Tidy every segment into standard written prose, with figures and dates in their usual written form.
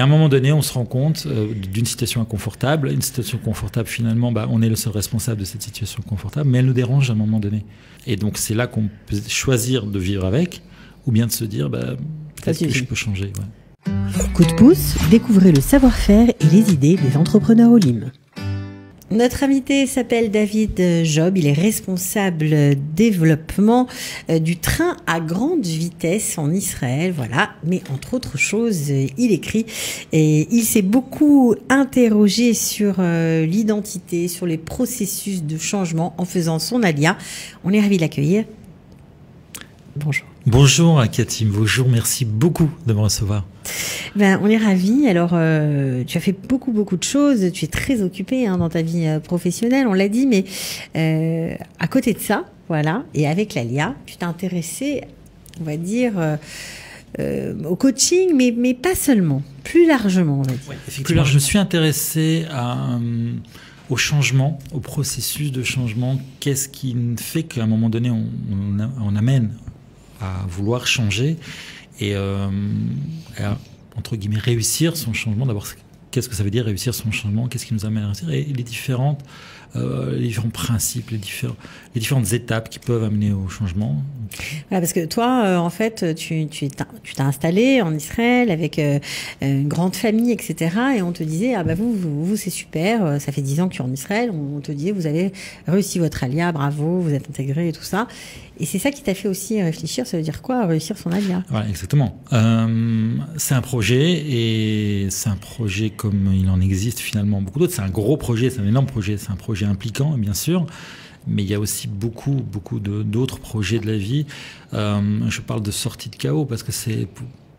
Et à un moment donné, on se rend compte d'une situation inconfortable. Une situation confortable, finalement, on est le seul responsable de cette situation confortable, mais elle nous dérange à un moment donné. Et donc, c'est là qu'on peut choisir de vivre avec, ou bien de se dire, peut-être que je peux changer. Ouais. Coup de pouce, découvrez le savoir-faire et les idées des entrepreneurs Olim. Notre invité s'appelle David Job, il est responsable développement du train à grande vitesse en Israël, voilà. Mais entre autres choses, il écrit et il s'est beaucoup interrogé sur l'identité, sur les processus de changement en faisant son alia. On est ravis de l'accueillir. Bonjour. Bonjour Cathy, bonjour, merci beaucoup de me recevoir. On est ravis. Alors, tu as fait beaucoup de choses. Tu es très occupé dans ta vie professionnelle, on l'a dit, mais à côté de ça, voilà, et avec l'ALIA, tu t'es intéressé, on va dire, au coaching, mais pas seulement, plus largement, on va dire. Oui, effectivement, je me suis intéressé au changement, au processus de changement. Qu'est-ce qui fait qu'à un moment donné, on amène à vouloir changer et à, entre guillemets, réussir son changement. D'abord, qu'est-ce que ça veut dire réussir son changement? Qu'est-ce qui nous amène à réussir? Et les différents principes, les différentes étapes qui peuvent amener au changement. Voilà, parce que toi, en fait, tu t'es installé en Israël avec une grande famille, etc. Et on te disait, vous c'est super, ça fait 10 ans que tu es en Israël. On te disait, vous avez réussi votre alia, bravo, vous êtes intégré et tout ça. Et c'est ça qui t'a fait aussi réfléchir, ça veut dire quoi, réussir son alia? Voilà, exactement. C'est un projet, et c'est un projet comme il en existe finalement beaucoup d'autres. C'est un gros projet, c'est un énorme projet, c'est un projet impliquant, bien sûr, mais il y a aussi beaucoup d'autres projets de la vie. Je parle de sortie de chaos parce que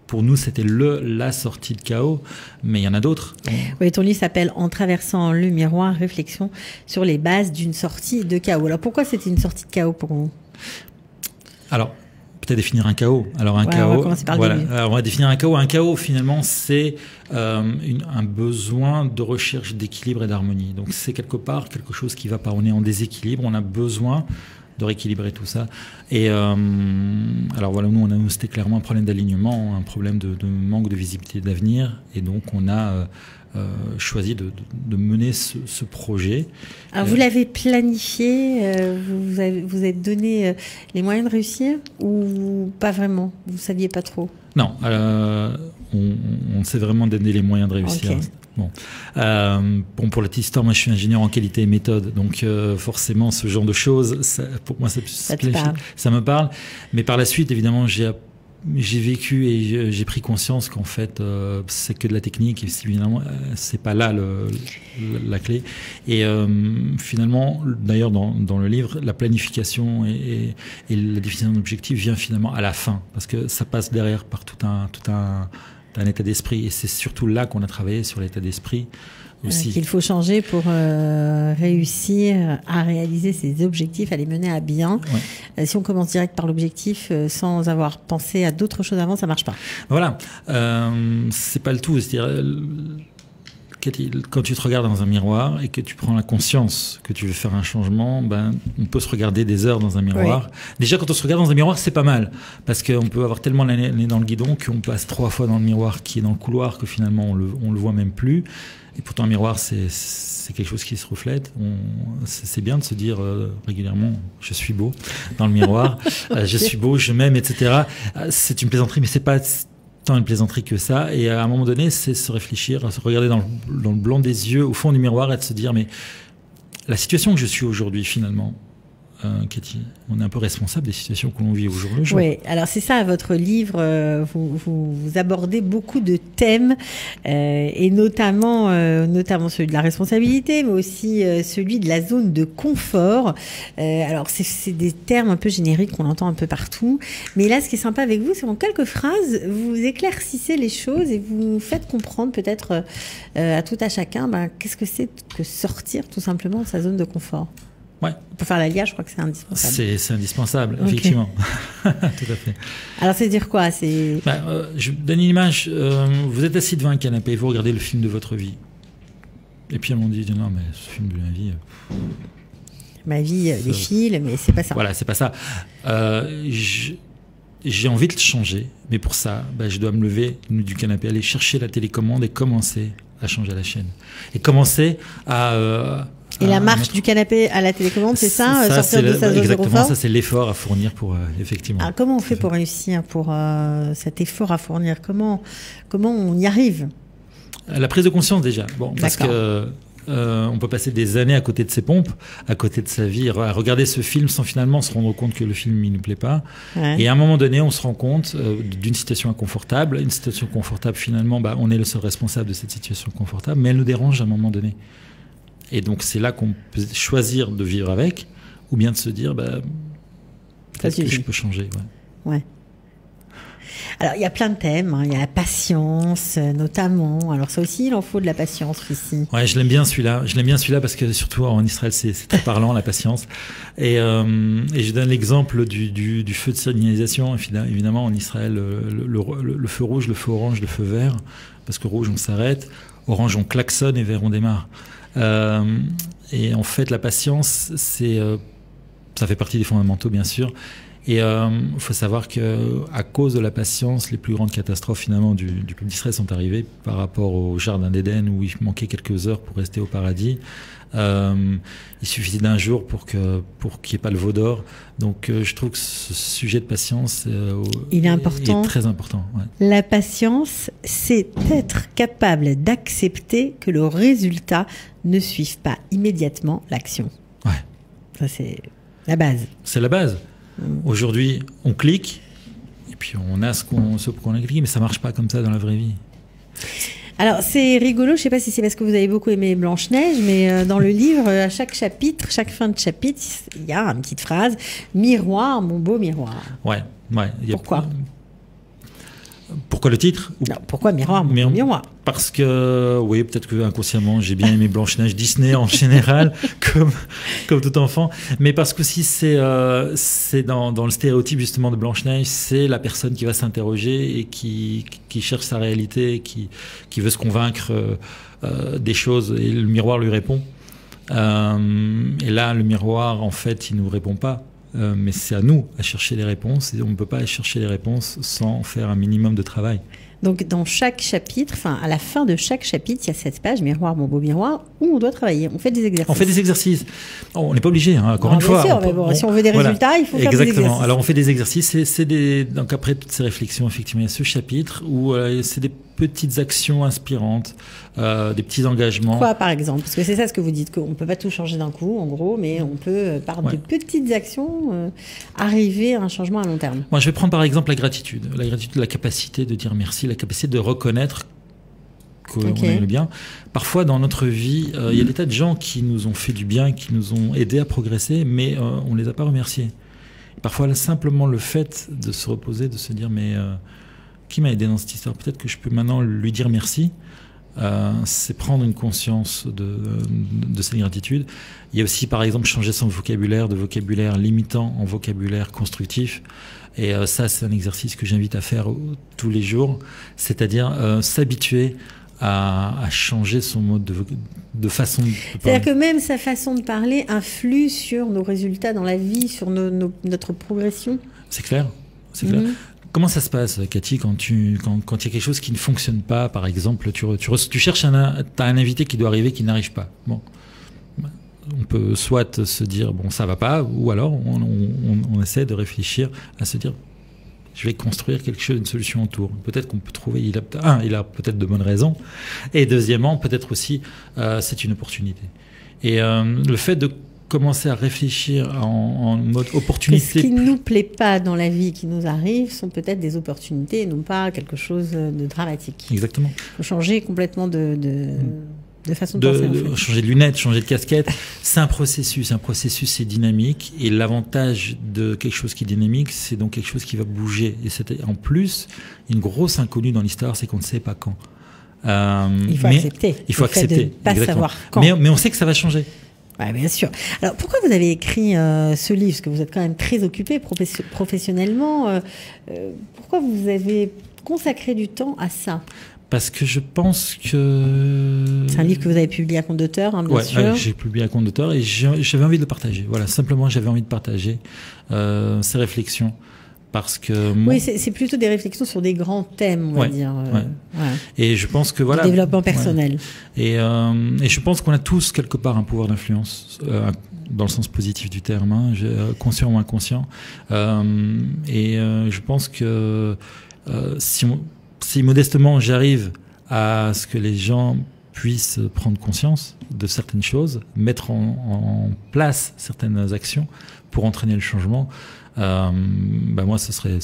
pour nous, c'était la sortie de chaos, mais il y en a d'autres. Oui, ton livre s'appelle « En traversant le miroir, réflexion sur les bases d'une sortie de chaos ». Alors pourquoi c'était une sortie de chaos pour vous? Alors, peut-être définir un chaos. Alors un chaos, on va commencer par le début. Alors, on va définir un chaos. Un chaos, finalement, c'est un besoin de recherche d'équilibre et d'harmonie. Donc c'est quelque part quelque chose qui va pas. On est en déséquilibre, on a besoin de rééquilibrer tout ça. Et alors voilà, nous c'était clairement un problème d'alignement, un problème de manque de visibilité d'avenir, et donc on a choisi de mener ce projet. Alors vous l'avez planifié, vous êtes donné les moyens de réussir, ou pas vraiment? Vous saviez pas trop? Non, on s'est vraiment donné les moyens de réussir. Okay. Bon, pour la petite histoire, moi je suis ingénieur en qualité et méthode, donc forcément ce genre de choses, pour moi ça me parle. Mais par la suite, évidemment, j'ai vécu et j'ai pris conscience qu'en fait c'est que de la technique, et évidemment c'est pas là la clé. Et finalement, d'ailleurs dans le livre, la planification et la définition d'objectifs vient finalement à la fin, parce que ça passe derrière par tout un état d'esprit, et c'est surtout là qu'on a travaillé sur l'état d'esprit aussi. Qu'il faut changer pour réussir à réaliser ses objectifs, à les mener à bien. Ouais. Si on commence direct par l'objectif sans avoir pensé à d'autres choses avant, ça marche pas. Voilà, c'est pas le tout. C'est-à-dire, quand tu te regardes dans un miroir et que tu prends la conscience que tu veux faire un changement, on peut se regarder des heures dans un miroir. Oui. Déjà, quand on se regarde dans un miroir, c'est pas mal, parce qu'on peut avoir tellement le nez dans le guidon qu'on passe 3 fois dans le miroir qui est dans le couloir que finalement on le voit même plus. Et pourtant, un miroir, c'est quelque chose qui se reflète. C'est bien de se dire régulièrement, je suis beau dans le miroir, je suis beau, je m'aime, etc. C'est une plaisanterie, mais c'est pas tant une plaisanterie que ça. Et à un moment donné, c'est se réfléchir, se regarder dans le blanc des yeux, au fond du miroir, et de se dire, mais la situation que je suis aujourd'hui, finalement, Cathy, on est un peu responsable des situations que l'on vit au jour le jour. Oui, alors c'est ça, votre livre, vous abordez beaucoup de thèmes, et notamment celui de la responsabilité, mais aussi celui de la zone de confort. Alors c'est des termes un peu génériques qu'on entend un peu partout, mais là ce qui est sympa avec vous, c'est qu'en quelques phrases, vous éclaircissez les choses et vous faites comprendre peut-être à tout à chacun qu'est-ce que c'est que sortir tout simplement de sa zone de confort. Ouais. Pour faire l'ALIA, je crois que c'est indispensable. C'est indispensable, okay. Effectivement. Tout à fait. Alors, c'est dire quoi? Je donne une image. Vous êtes assis devant un canapé et vous regardez le film de votre vie. Et puis, on dit, non, mais ce film de ma vie... Ma vie défile, mais c'est pas ça. Voilà, c'est pas ça. j'ai envie de le changer, mais pour ça, je dois me lever du canapé, aller chercher la télécommande et commencer à changer la chaîne. Et commencer à... Et la marche du canapé à la télécommande, c'est ça, sortir de sa zone de exactement, confort. ça c'est l'effort à fournir pour effectivement. Alors, comment on fait pour réussir, pour cet effort à fournir, comment on y arrive? La prise de conscience déjà. Bon, parce que on peut passer des années à côté de ses pompes, à côté de sa vie, à regarder ce film sans finalement se rendre compte que le film il nous plaît pas. Ouais. Et à un moment donné, on se rend compte d'une situation inconfortable. Une situation confortable, finalement, on est le seul responsable de cette situation confortable, mais elle nous dérange à un moment donné. Et donc c'est là qu'on peut choisir de vivre avec, ou bien de se dire peut-être que je peux changer. Ouais. Alors il y a plein de thèmes, il y a la patience notamment. Alors ça aussi, il en faut de la patience ici. Ouais, je l'aime bien celui-là parce que surtout en Israël c'est très parlant, la patience. Et je donne l'exemple du feu de signalisation. Évidemment en Israël, le feu rouge, le feu orange, le feu vert, parce que rouge on s'arrête, orange on klaxonne et vert on démarre. Et en fait la patience ça fait partie des fondamentaux bien sûr. Et il faut savoir qu'à cause de la patience, les plus grandes catastrophes finalement du peuple d'Israël sont arrivées par rapport au jardin d'Éden où il manquait quelques heures pour rester au paradis. Il suffisait d'un jour pour qu'il n'y ait pas le veau d'or. Donc je trouve que ce sujet de patience il est important. Est très important. Ouais. La patience, c'est être capable d'accepter que le résultat ne suive pas immédiatement l'action. Ouais. Ça c'est la base. C'est la base. Aujourd'hui, on clique, et puis on a ce qu'on a cliqué, mais ça marche pas comme ça dans la vraie vie. Alors, c'est rigolo, je sais pas si c'est parce que vous avez beaucoup aimé Blanche-Neige, mais dans le livre, à chaque chapitre, chaque fin de chapitre, il y a une petite phrase « Miroir, mon beau miroir ». Ouais. Pourquoi ? Pourquoi le titre ? Non, pourquoi Miroir, mon beau miroir ? Parce que, oui, peut-être que inconsciemment, j'ai bien aimé Blanche-Neige, Disney en général, comme tout enfant. Mais parce qu'aussi, c'est dans le stéréotype justement de Blanche-Neige, c'est la personne qui va s'interroger et qui cherche sa réalité, qui veut se convaincre des choses, et le miroir lui répond. Et là, le miroir, en fait, il nous répond pas. Mais c'est à nous à chercher les réponses, et on ne peut pas aller chercher les réponses sans faire un minimum de travail. Donc dans chaque chapitre, à la fin de chaque chapitre, il y a cette page Miroir, mon beau miroir, où on doit travailler. On fait des exercices. On n'est pas obligé, encore une fois. Bien sûr, mais bon, si on veut des résultats, il faut faire des exercices. Exactement. Alors on fait des exercices. Donc après toutes ces réflexions, effectivement, il y a ce chapitre où c'est des petites actions inspirantes, des petits engagements. Quoi, par exemple ? Parce que c'est ça ce que vous dites, qu'on ne peut pas tout changer d'un coup, en gros, mais on peut, par de petites actions, arriver à un changement à long terme. Moi, je vais prendre par exemple la gratitude. La gratitude, la capacité de dire merci, la capacité de reconnaître qu'on aime le bien. Parfois, dans notre vie, il y a des tas de gens qui nous ont fait du bien, qui nous ont aidés à progresser, mais on ne les a pas remerciés. Parfois, simplement le fait de se reposer, de se dire, mais qui m'a aidé dans cette histoire ? Peut-être que je peux maintenant lui dire merci. C'est prendre une conscience de cette gratitude. Il y a aussi, par exemple, changer son vocabulaire, de vocabulaire limitant en vocabulaire constructif. Et ça, c'est un exercice que j'invite à faire tous les jours, c'est-à-dire s'habituer à changer son mode de façon de parler. C'est-à-dire que même sa façon de parler influe sur nos résultats dans la vie, sur notre progression. C'est clair, c'est clair. Comment ça se passe, Cathy, quand il y a quelque chose qui ne fonctionne pas, par exemple, tu cherches t'as un invité qui doit arriver, qui n'arrive pas. Bon, on peut soit se dire bon ça va pas, ou alors on essaie de réfléchir à se dire je vais construire quelque chose, une solution autour. Peut-être qu'on peut trouver, il a peut-être de bonnes raisons, et deuxièmement peut-être aussi c'est une opportunité. Et le fait de commencer à réfléchir en mode opportunité. Ce qui ne nous plaît pas dans la vie qui nous arrive sont peut-être des opportunités et non pas quelque chose de dramatique. Exactement. Il faut changer complètement de façon de penser. En fait. Changer de lunettes, changer de casquette. C'est un processus c'est dynamique, et l'avantage de quelque chose qui est dynamique, c'est donc quelque chose qui va bouger. Et c'est en plus une grosse inconnue dans l'histoire, c'est qu'on ne sait pas quand. Il faut accepter. Il faut accepter. De ne pas savoir quand. Mais on sait que ça va changer. Oui, bien sûr. Alors, pourquoi vous avez écrit ce livre ? Parce que vous êtes quand même très occupé professionnellement. Pourquoi vous avez consacré du temps à ça ? Parce que je pense que... C'est un livre que vous avez publié à compte d'auteur, hein, bien sûr. Oui, j'ai publié à compte d'auteur, et j'avais envie de le partager. Voilà, simplement, j'avais envie de partager ces réflexions. Parce que oui, c'est plutôt des réflexions sur des grands thèmes, on va dire. Et je pense que voilà. Le développement personnel. Et je pense qu'on a tous quelque part un pouvoir d'influence, dans le sens positif du terme, hein, conscient ou inconscient. Je pense que si modestement j'arrive à ce que les gens puissent prendre conscience de certaines choses, mettre en place certaines actions pour entraîner le changement, moi ce serait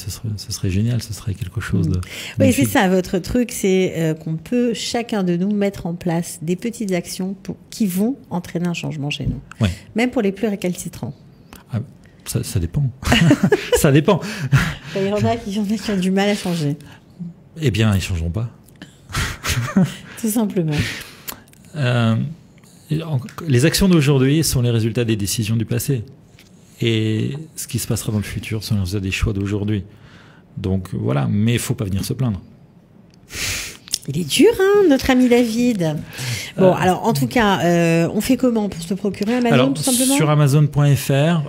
génial, ce serait quelque chose de oui, c'est ça votre truc, c'est qu'on peut chacun de nous mettre en place des petites actions qui vont entraîner un changement chez nous, même pour les plus récalcitrants. Ça dépend. Ça dépend. Il y en a qui ont du mal à changer. Eh bien, ils changeront pas. Tout simplement. Les actions d'aujourd'hui sont les résultats des décisions du passé. Et ce qui se passera dans le futur sont les résultats des choix d'aujourd'hui. Donc voilà, mais il ne faut pas venir se plaindre. Il est dur, hein, notre ami David. Bon, alors en tout cas, on fait comment pour se procurer Amazon, tout simplement ? Sur Amazon.fr,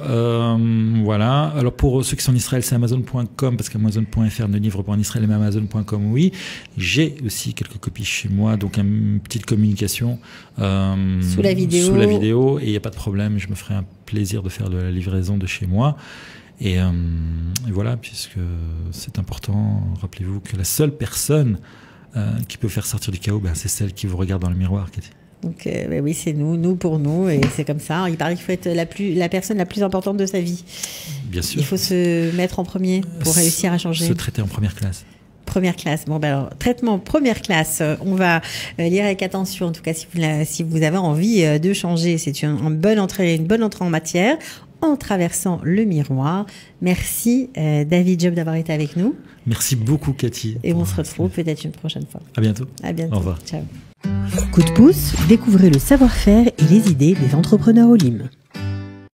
voilà. Alors pour ceux qui sont en Israël, c'est Amazon.com, parce qu'Amazon.fr ne livre pas en Israël, mais Amazon.com, oui. J'ai aussi quelques copies chez moi, donc une petite communication sous la vidéo, et il n'y a pas de problème, je me ferai un plaisir de faire de la livraison de chez moi. Et voilà, puisque c'est important, rappelez-vous que la seule personne qui peut faire sortir du chaos, c'est celle qui vous regarde dans le miroir, Cathy. Donc oui, c'est nous pour nous, et c'est comme ça. Il paraît qu'il faut être la personne la plus importante de sa vie. Bien sûr. Il faut se mettre en premier pour réussir à changer. Se traiter en première classe. Première classe. Bon, alors, traitement première classe, on va lire avec attention, en tout cas si vous avez envie de changer. C'est une bonne entrée en matière, en traversant le miroir. Merci David Job d'avoir été avec nous. Merci beaucoup Cathy. Et on se retrouve peut-être une prochaine fois. À bientôt. À bientôt. Au revoir. Ciao. Coup de pouce, découvrez le savoir-faire et les idées des entrepreneurs Olim.